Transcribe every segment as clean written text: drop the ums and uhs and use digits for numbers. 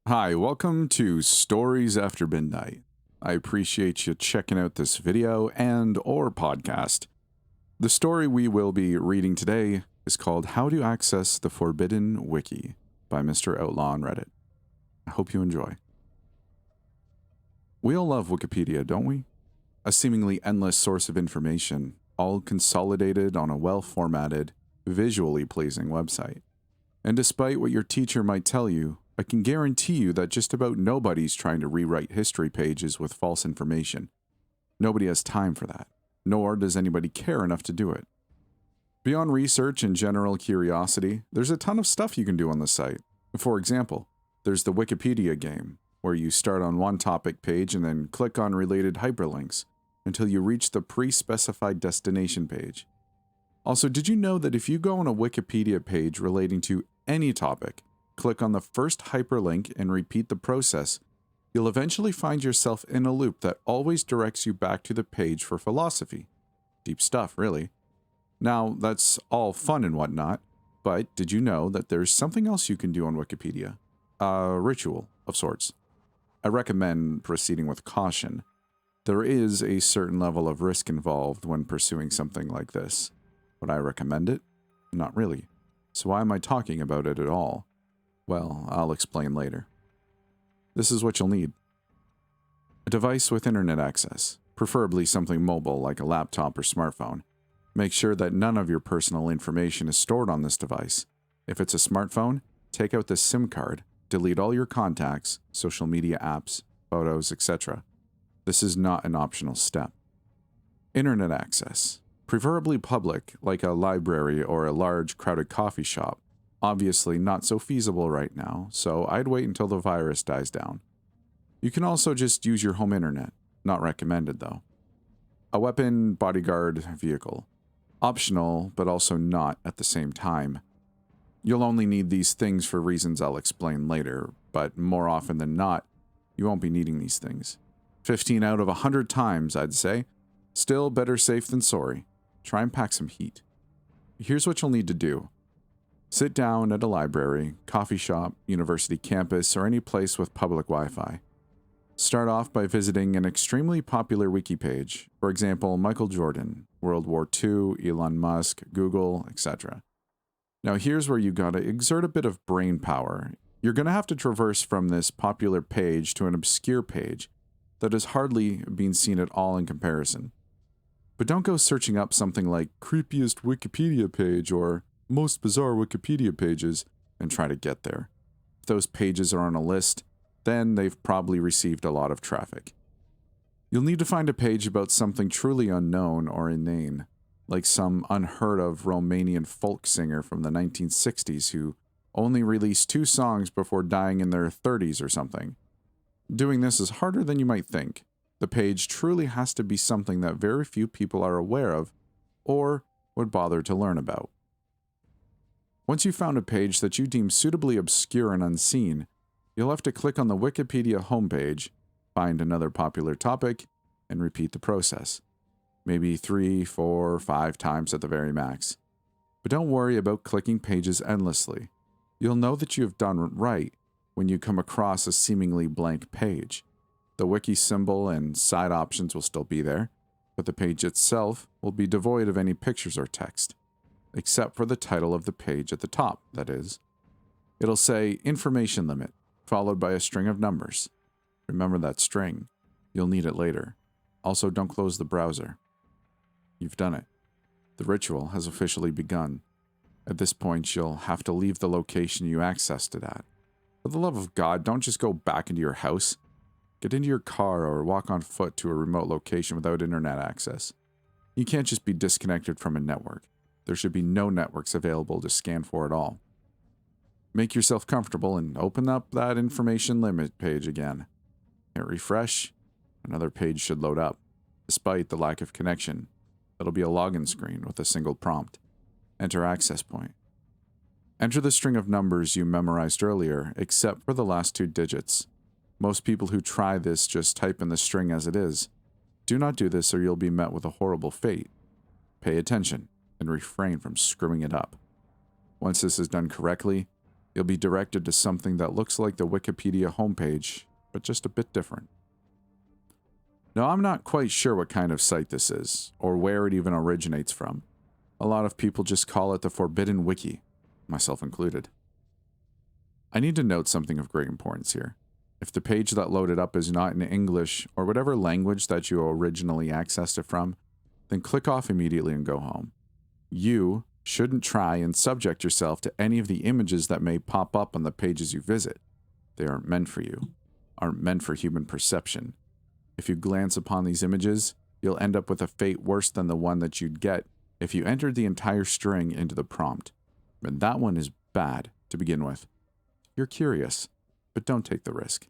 Hi, welcome to Stories After Midnight. I appreciate you checking out this video and or podcast. The story we will be reading today is called How to Access the Forbidden Wiki by Mr. Outlaw on Reddit. I hope you enjoy. We all love Wikipedia, don't we? A seemingly endless source of information, all consolidated on a well-formatted, visually pleasing website. And despite what your teacher might tell you, I can guarantee you that just about nobody's trying to rewrite history pages with false information. Nobody has time for that, nor does anybody care enough to do it. Beyond research and general curiosity, there's a ton of stuff you can do on the site. For example, there's the Wikipedia game, where you start on one topic page and then click on related hyperlinks until you reach the pre-specified destination page. Also, did you know that if you go on a Wikipedia page relating to any topic, click on the first hyperlink and repeat the process, you'll eventually find yourself in a loop that always directs you back to the page for philosophy. Deep stuff, really. Now, that's all fun and whatnot, but did you know that there's something else you can do on Wikipedia? A ritual of sorts. I recommend proceeding with caution. There is a certain level of risk involved when pursuing something like this. Would I recommend it? Not really. So why am I talking about it at all? Well, I'll explain later. This is what you'll need. A device with internet access, preferably something mobile like a laptop or smartphone. Make sure that none of your personal information is stored on this device. If it's a smartphone, take out the SIM card, delete all your contacts, social media apps, photos, etc. This is not an optional step. Internet access, preferably public like a library or a large crowded coffee shop. Obviously not so feasible right now, so I'd wait until the virus dies down. You can also just use your home internet. Not recommended, though. A weapon, bodyguard, vehicle. Optional, but also not at the same time. You'll only need these things for reasons I'll explain later, but more often than not, you won't be needing these things. 15 out of 100 times, I'd say. Still better safe than sorry. Try and pack some heat. Here's what you'll need to do. Sit down at a library, coffee shop, university campus, or any place with public Wi-Fi. Start off by visiting an extremely popular wiki page, for example, Michael Jordan, World War II, Elon Musk, Google, etc. Now here's where you gotta exert a bit of brain power. You're gonna have to traverse from this popular page to an obscure page that has hardly been seen at all in comparison. But don't go searching up something like creepiest Wikipedia page or most bizarre Wikipedia pages and try to get there. If those pages are on a list, then they've probably received a lot of traffic. You'll need to find a page about something truly unknown or inane, like some unheard of Romanian folk singer from the 1960s who only released 2 songs before dying in their 30s or something. Doing this is harder than you might think. The page truly has to be something that very few people are aware of or would bother to learn about. Once you've found a page that you deem suitably obscure and unseen, you'll have to click on the Wikipedia homepage, find another popular topic, and repeat the process. Maybe 3, 4, 5 times at the very max. But don't worry about clicking pages endlessly. You'll know that you have done right when you come across a seemingly blank page. The wiki symbol and side options will still be there, but the page itself will be devoid of any pictures or text. Except for the title of the page at the top, that is. It'll say information limit, followed by a string of numbers. Remember that string. You'll need it later. Also, don't close the browser. You've done it. The ritual has officially begun. At this point, you'll have to leave the location you accessed it at. For the love of God, don't just go back into your house. Get into your car or walk on foot to a remote location without internet access. You can't just be disconnected from a network. There should be no networks available to scan for at all. Make yourself comfortable and open up that information limit page again. Hit refresh, another page should load up. Despite the lack of connection, it'll be a login screen with a single prompt. Enter access point. Enter the string of numbers you memorized earlier, except for the last 2 digits. Most people who try this just type in the string as it is. Do not do this or you'll be met with a horrible fate. Pay attention and refrain from screwing it up. Once this is done correctly, you'll be directed to something that looks like the Wikipedia homepage, but just a bit different. Now, I'm not quite sure what kind of site this is, or where it even originates from. A lot of people just call it the Forbidden Wiki, myself included. I need to note something of great importance here. If the page that loaded up is not in English or whatever language that you originally accessed it from, then click off immediately and go home. You shouldn't try and subject yourself to any of the images that may pop up on the pages you visit. They aren't meant for you, aren't meant for human perception. If you glance upon these images, you'll end up with a fate worse than the one that you'd get if you entered the entire string into the prompt. And that one is bad to begin with. You're curious, but don't take the risk.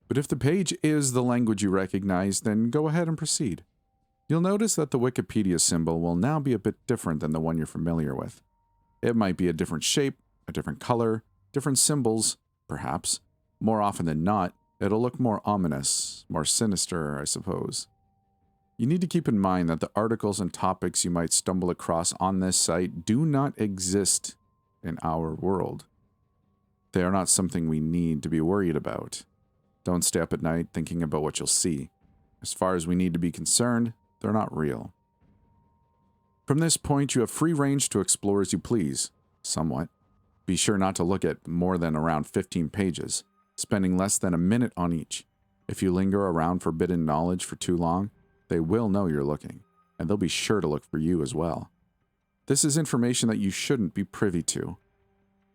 But if the page is the language you recognize, then go ahead and proceed. You'll notice that the Wikipedia symbol will now be a bit different than the one you're familiar with. It might be a different shape, a different color, different symbols, perhaps. More often than not, it'll look more ominous, more sinister, I suppose. You need to keep in mind that the articles and topics you might stumble across on this site do not exist in our world. They are not something we need to be worried about. Don't stay up at night thinking about what you'll see. As far as we need to be concerned, they're not real. From this point, you have free range to explore as you please, somewhat. Be sure not to look at more than around 15 pages, spending less than a minute on each. If you linger around forbidden knowledge for too long, they will know you're looking, and they'll be sure to look for you as well. This is information that you shouldn't be privy to,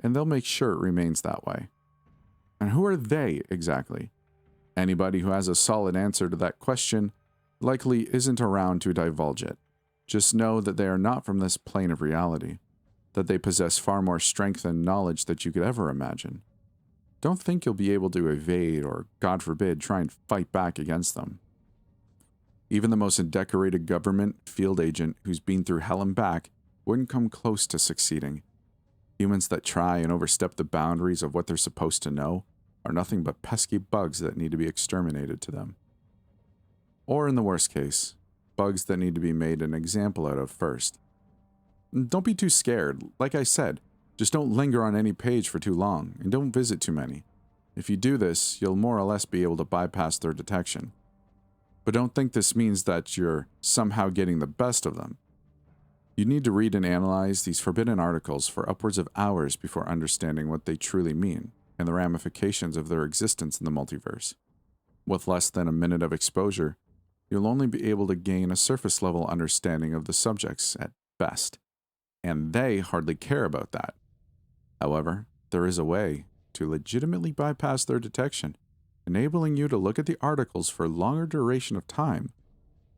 and they'll make sure it remains that way. And who are they exactly? Anybody who has a solid answer to that question likely isn't around to divulge it. Just know that they are not from this plane of reality, that they possess far more strength and knowledge than you could ever imagine. Don't think you'll be able to evade or, God forbid, try and fight back against them. Even the most decorated government field agent who's been through hell and back wouldn't come close to succeeding. Humans that try and overstep the boundaries of what they're supposed to know are nothing but pesky bugs that need to be exterminated to them. Or in the worst case, bugs that need to be made an example out of first. Don't be too scared. Like I said, just don't linger on any page for too long, and don't visit too many. If you do this, you'll more or less be able to bypass their detection. But don't think this means that you're somehow getting the best of them. You need to read and analyze these forbidden articles for upwards of hours before understanding what they truly mean and the ramifications of their existence in the multiverse. With less than a minute of exposure, you'll only be able to gain a surface-level understanding of the subjects at best, and they hardly care about that. However, there is a way to legitimately bypass their detection, enabling you to look at the articles for a longer duration of time,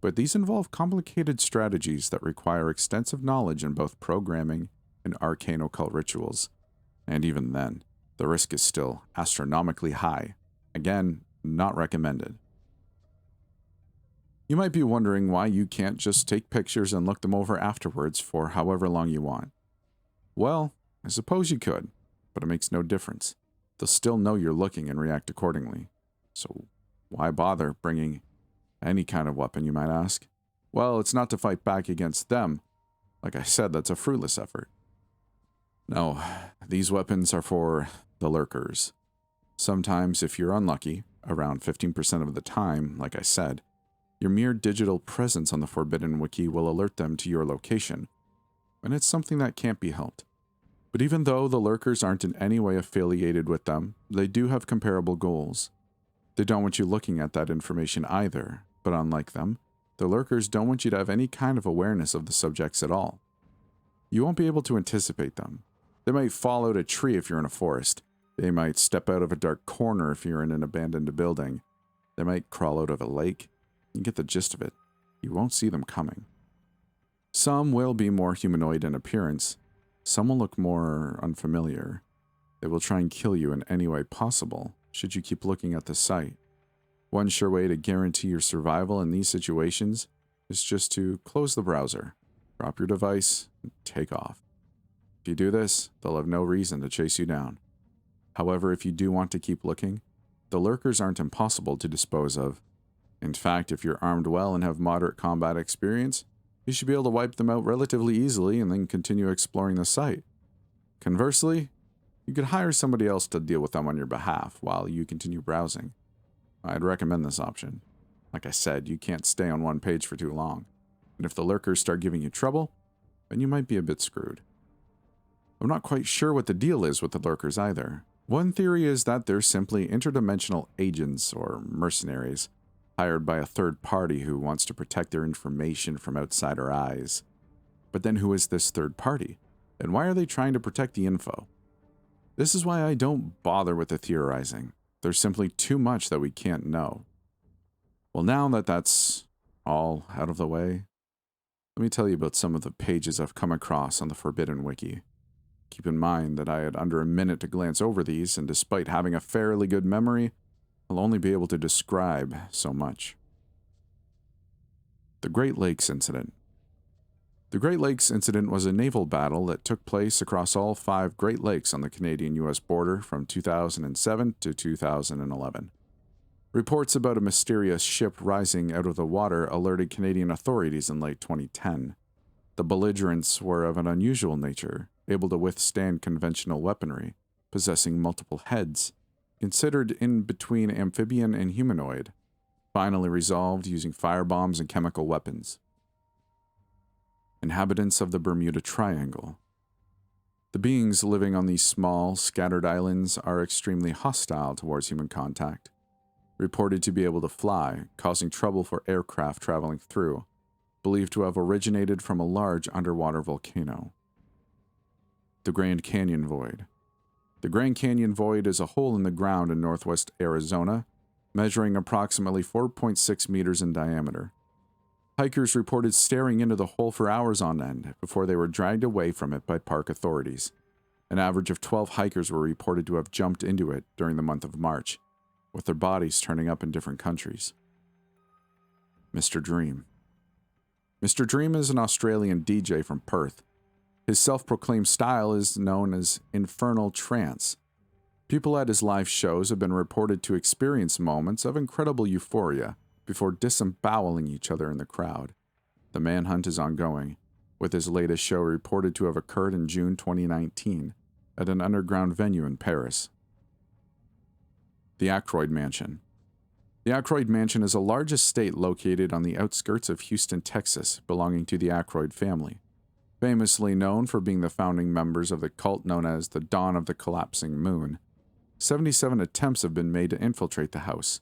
but these involve complicated strategies that require extensive knowledge in both programming and arcane occult rituals, and even then, the risk is still astronomically high. Again, not recommended. You might be wondering why you can't just take pictures and look them over afterwards for however long you want. Well, I suppose you could, but it makes no difference. They'll still know you're looking and react accordingly. So why bother bringing any kind of weapon, you might ask? Well, it's not to fight back against them. Like I said, that's a fruitless effort. No, these weapons are for the lurkers. Sometimes, if you're unlucky, around 15% of the time, like I said, your mere digital presence on the Forbidden Wiki will alert them to your location, and it's something that can't be helped. But even though the lurkers aren't in any way affiliated with them, they do have comparable goals. They don't want you looking at that information either, but unlike them, the lurkers don't want you to have any kind of awareness of the subjects at all. You won't be able to anticipate them. They might fall out a tree if you're in a forest. They might step out of a dark corner if you're in an abandoned building. They might crawl out of a lake. You get the gist of it. You won't see them coming. Some will be more humanoid in appearance. Some will look more unfamiliar. They will try and kill you in any way possible, should you keep looking at the site. One sure way to guarantee your survival in these situations is just to close the browser, drop your device, and take off. If you do this, they'll have no reason to chase you down. However, if you do want to keep looking, the lurkers aren't impossible to dispose of. In fact, if you're armed well and have moderate combat experience, you should be able to wipe them out relatively easily and then continue exploring the site. Conversely, You could hire somebody else to deal with them on your behalf while you continue browsing. I'd recommend this option. Like I said, you can't stay on one page for too long, and if the lurkers start giving you trouble, then you might be a bit screwed. I'm not quite sure what the deal is with the lurkers either. One theory is that they're simply interdimensional agents or mercenaries, hired by a third party who wants to protect their information from outsider eyes. But then who is this third party? And why are they trying to protect the info? This is why I don't bother with the theorizing. There's simply too much that we can't know. Well, now that that's all out of the way, let me tell you about some of the pages I've come across on the Forbidden Wiki. Keep in mind that I had under a minute to glance over these, and despite having a fairly good memory, I'll only be able to describe so much. The Great Lakes Incident. The Great Lakes Incident was a naval battle that took place across all 5 Great Lakes on the Canadian-US border from 2007 to 2011. Reports about a mysterious ship rising out of the water alerted Canadian authorities in late 2010. The belligerents were of an unusual nature, able to withstand conventional weaponry, possessing multiple heads, considered in between amphibian and humanoid, finally resolved using firebombs and chemical weapons. Inhabitants of the Bermuda Triangle. The beings living on these small, scattered islands are extremely hostile towards human contact, reported to be able to fly, causing trouble for aircraft traveling through, believed to have originated from a large underwater volcano. The Grand Canyon Void. The Grand Canyon Void is a hole in the ground in northwest Arizona, measuring approximately 4.6 meters in diameter. Hikers reported staring into the hole for hours on end before they were dragged away from it by park authorities. An average of 12 hikers were reported to have jumped into it during the month of March, with their bodies turning up in different countries. Mr. Dream. Mr. Dream is an Australian DJ from Perth. His self-proclaimed style is known as infernal trance. People at his live shows have been reported to experience moments of incredible euphoria before disemboweling each other in the crowd. The manhunt is ongoing, with his latest show reported to have occurred in June 2019 at an underground venue in Paris. The Aykroyd Mansion. The Aykroyd Mansion is a large estate located on the outskirts of Houston, Texas, belonging to the Aykroyd family. Famously known for being the founding members of the cult known as the Dawn of the Collapsing Moon, 77 attempts have been made to infiltrate the house,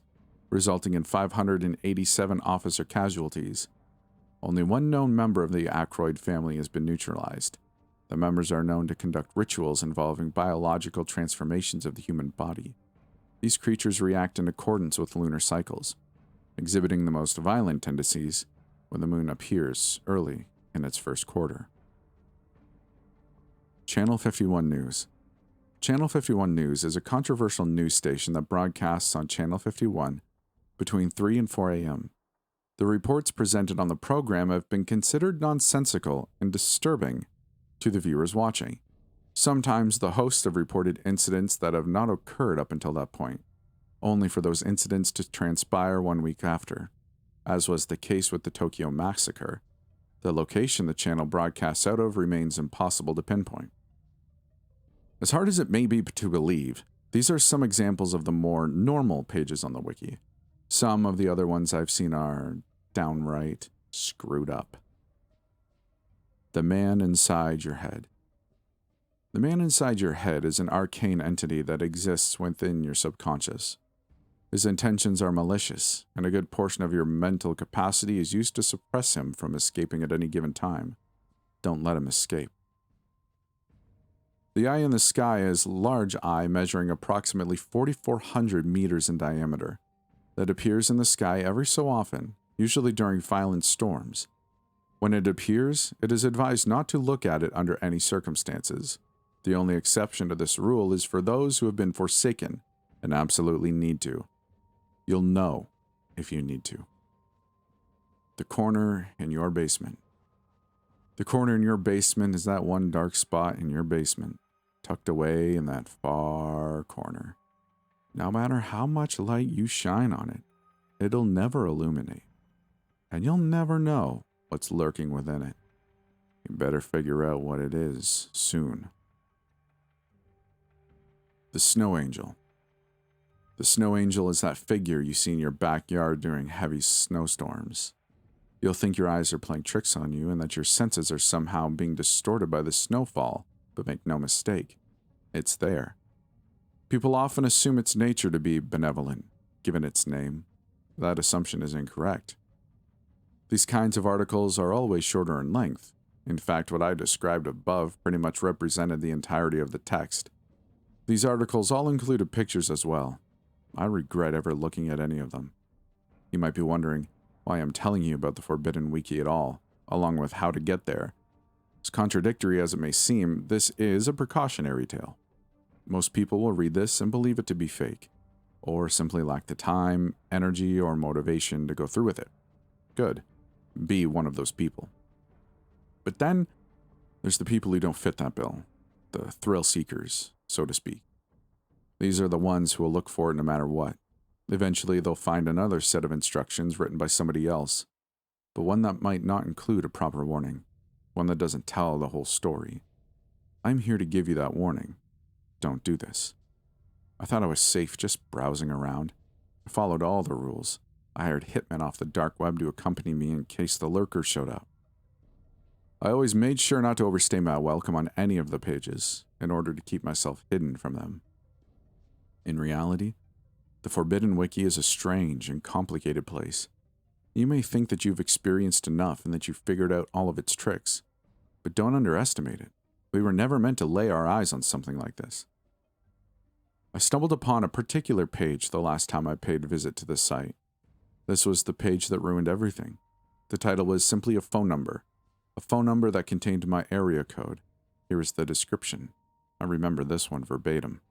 resulting in 587 officer casualties. Only one known member of the Aykroyd family has been neutralized. The members are known to conduct rituals involving biological transformations of the human body. These creatures react in accordance with lunar cycles, exhibiting the most violent tendencies when the moon appears early in its first quarter. Channel 51 News. Channel 51 News is a controversial news station that broadcasts on Channel 51 between 3 and 4 a.m. The reports presented on the program have been considered nonsensical and disturbing to the viewers watching. Sometimes the hosts have reported incidents that have not occurred up until that point, only for those incidents to transpire 1 week after, as was the case with the Tokyo Massacre. The location the channel broadcasts out of remains impossible to pinpoint. As hard as it may be to believe, these are some examples of the more normal pages on the wiki. Some of the other ones I've seen are downright screwed up. The Man Inside Your Head. The man inside your head is an arcane entity that exists within your subconscious. His intentions are malicious, and a good portion of your mental capacity is used to suppress him from escaping at any given time. Don't let him escape. The eye in the sky is a large eye measuring approximately 4,400 meters in diameter that appears in the sky every so often, usually during violent storms. When it appears, it is advised not to look at it under any circumstances. The only exception to this rule is for those who have been forsaken and absolutely need to. You'll know if you need to. The corner in your basement. The corner in your basement is that one dark spot in your basement, tucked away in that far corner. No matter how much light you shine on it, it'll never illuminate, and you'll never know what's lurking within it. You better figure out what it is soon. The snow angel. The snow angel is that figure you see in your backyard during heavy snowstorms. You'll think your eyes are playing tricks on you and that your senses are somehow being distorted by the snowfall, but make no mistake, it's there. People often assume its nature to be benevolent, given its name. That assumption is incorrect. These kinds of articles are always shorter in length. In fact, what I described above pretty much represented the entirety of the text. These articles all included pictures as well. I regret ever looking at any of them. You might be wondering why I'm telling you about the Forbidden Wiki at all, along with how to get there. As contradictory as it may seem, this is a precautionary tale. Most people will read this and believe it to be fake, or simply lack the time, energy, or motivation to go through with it. Good. Be one of those people. But then, there's the people who don't fit that bill. The thrill seekers, so to speak. These are the ones who will look for it no matter what. Eventually, they'll find another set of instructions written by somebody else, but one that might not include a proper warning, one that doesn't tell the whole story. I'm here to give you that warning. Don't do this. I thought I was safe just browsing around. I followed all the rules. I hired hitmen off the dark web to accompany me in case the lurkers showed up. I always made sure not to overstay my welcome on any of the pages, in order to keep myself hidden from them. In reality, the Forbidden Wiki is a strange and complicated place. You may think that you've experienced enough and that you've figured out all of its tricks, but don't underestimate it. We were never meant to lay our eyes on something like this. I stumbled upon a particular page the last time I paid a visit to this site. This was the page that ruined everything. The title was simply a phone number that contained my area code. Here is the description. I remember this one verbatim.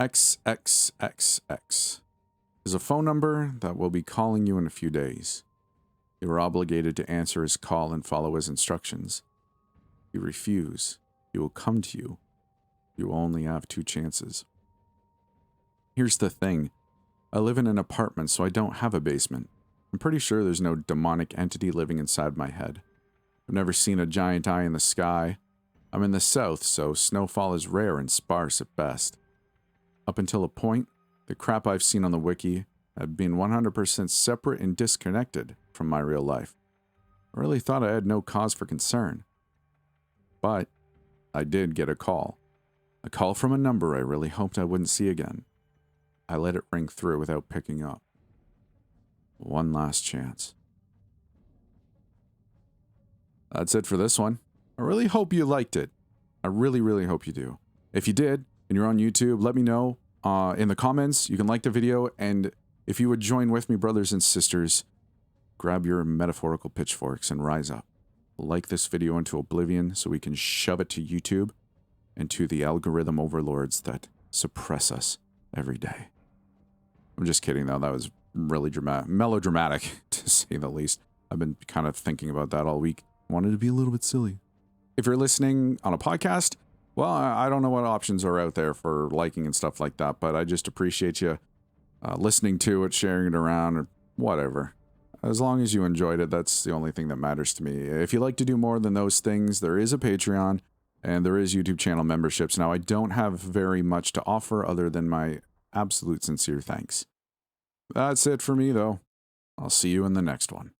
XXXX is a phone number that will be calling you in a few days. You are obligated to answer his call and follow his instructions. If you refuse, he will come to you. You will only have 2 chances. Here's the thing. I live in an apartment, so I don't have a basement. I'm pretty sure there's no demonic entity living inside my head. I've never seen a giant eye in the sky. I'm in the south, so snowfall is rare and sparse at best. Up until a point, the crap I've seen on the wiki had been 100% separate and disconnected from my real life. I really thought I had no cause for concern. But I did get a call. A call from a number I really hoped I wouldn't see again. I let it ring through without picking up. One last chance. That's it for this one. I really hope you liked it. I really, really hope you do. If you did, and you're on YouTube, let me know in the comments. You can like the video, and if you would join with me, brothers and sisters, grab your metaphorical pitchforks and rise up. Like this video into oblivion so we can shove it to YouTube and to the algorithm overlords that suppress us every day. I'm just kidding, though. That was really melodramatic, to say the least. I've been kind of thinking about that all week. Wanted to be a little bit silly. If you're listening on a podcast, well, I don't know what options are out there for liking and stuff like that, but I just appreciate you listening to it, sharing it around, or whatever. As long as you enjoyed it, that's the only thing that matters to me. If you like to do more than those things, there is a Patreon, and there is YouTube channel memberships. Now, I don't have very much to offer other than my absolute sincere thanks. That's it for me, though. I'll see you in the next one.